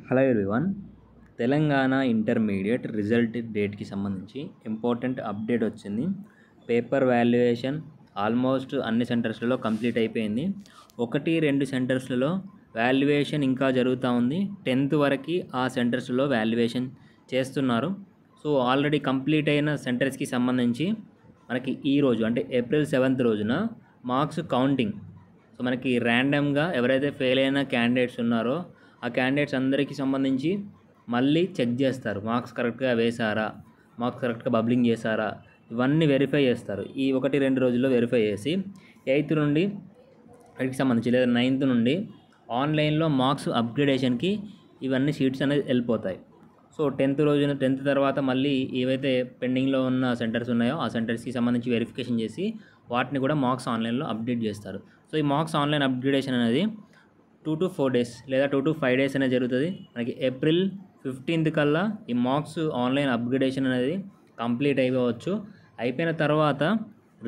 Hello everyone. Telangana intermediate result డేట్కి సంబంధించి important update వచ్చింది. పేపర్ వాల్యుయేషన్ ఆల్మోస్ట్ అన్ని సెంటర్స్లలో కంప్లీట్ అయిపోయింది. 1-2 సెంటర్స్లలో వాల్యుయేషన్ ఇంకా జరుగుతూ ఉంది. 10th వరకు ఆ సెంటర్స్లో వాల్యుయేషన్ చేస్తున్నారు. సో ఆల్రెడీ కంప్లీట్ అయిన సెంటర్స్కి సంబంధించి మనకి ఈరోజు అంటే April 7th రోజున మార్క్స్ కౌంటింగ్. సో మనకి ర్యాండమ్గా ఎవరైతే ఫెయిల్ అయిన క్యాండిడేట్స్ ఉన్నారో ఆ క్యాండిడేట్స్ అందరికీ సంబంధించి మళ్ళీ చెక్ చేస్తారు. మార్క్స్ కరెక్ట్గా వేశారా, మార్క్స్ కరెక్ట్గా బబ్లింగ్ చేశారా, ఇవన్నీ వెరిఫై చేస్తారు. ఈ 1-2 రోజుల్లో వెరిఫై చేసి 8th నుండి వాటికి సంబంధించి లేదా 9th నుండి ఆన్లైన్లో మార్క్స్ అప్గ్రేడేషన్కి ఇవన్నీ షీట్స్ అనేది వెళ్ళిపోతాయి. సో 10th తర్వాత మళ్ళీ ఏవైతే పెండింగ్లో ఉన్న సెంటర్స్ ఉన్నాయో ఆ సెంటర్స్కి సంబంధించి వెరిఫికేషన్ చేసి వాటిని కూడా మార్క్స్ ఆన్లైన్లో అప్డేట్ చేస్తారు. సో ఈ మార్క్స్ ఆన్లైన్ అప్గ్రేడేషన్ అనేది 2 to 4 days లేదా 2 to 5 days అనేది జరుగుతుంది. మనకి April 15th కల్లా ఈ మార్క్స్ ఆన్లైన్ అప్గ్రేడేషన్ అనేది కంప్లీట్ అయిపోవచ్చు. అయిపోయిన తర్వాత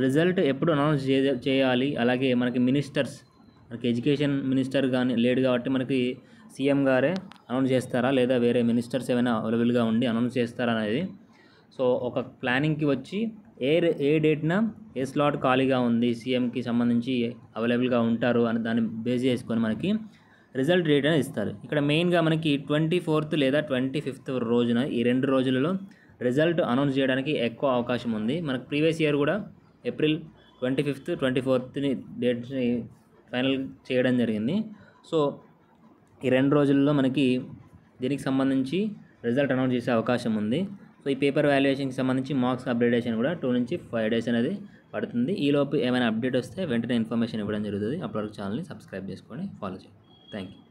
రిజల్ట్ ఎప్పుడు అనౌన్స్ చేయాలి, అలాగే మనకి మినిస్టర్స్, మనకి ఎడ్యుకేషన్ మినిస్టర్ కానీ లేడు కాబట్టి మనకి సీఎం గారే అనౌన్స్ చేస్తారా లేదా వేరే మినిస్టర్స్ ఏమైనా అవైలబుల్గా ఉండి అనౌన్స్ చేస్తారా అనేది సో ఒక ప్లానింగ్కి వచ్చి ఏ డేట్న ఏ స్లాట్ ఖాళీగా ఉంది, సీఎంకి సంబంధించి అవైలబుల్గా ఉంటారు అని దాన్ని బేస్ చేసుకొని మనకి రిజల్ట్ డేట్ అనేది ఇస్తారు. ఇక్కడ మెయిన్గా మనకి 24th లేదా 25th రోజున ఈ 2 రోజులలో రిజల్ట్ అనౌన్స్ చేయడానికి ఎక్కువ అవకాశం ఉంది. మనకు ప్రీవియస్ ఇయర్ కూడా April 25th 24th డేట్స్ని ఫైనల్ చేయడం జరిగింది. సో ఈ 2 రోజుల్లో మనకి దీనికి సంబంధించి రిజల్ట్ అనౌన్స్ చేసే అవకాశం ఉంది. సో ఈ పేపర్ వాల్యుయేషన్కి సంబంధించి మార్క్స్ అప్డేటేషన్ కూడా 2 నుంచి 5 days అనేది పడుతుంది. ఈలోపు ఏమైనా అప్డేట్ వస్తే వెంటనే ఇన్ఫర్మేషన్ ఇవ్వడం జరుగుతుంది. అప్పటివరకు ఛానల్ని సబ్స్క్రైబ్ చేసుకొని ఫాలో చేయండి. Thank you.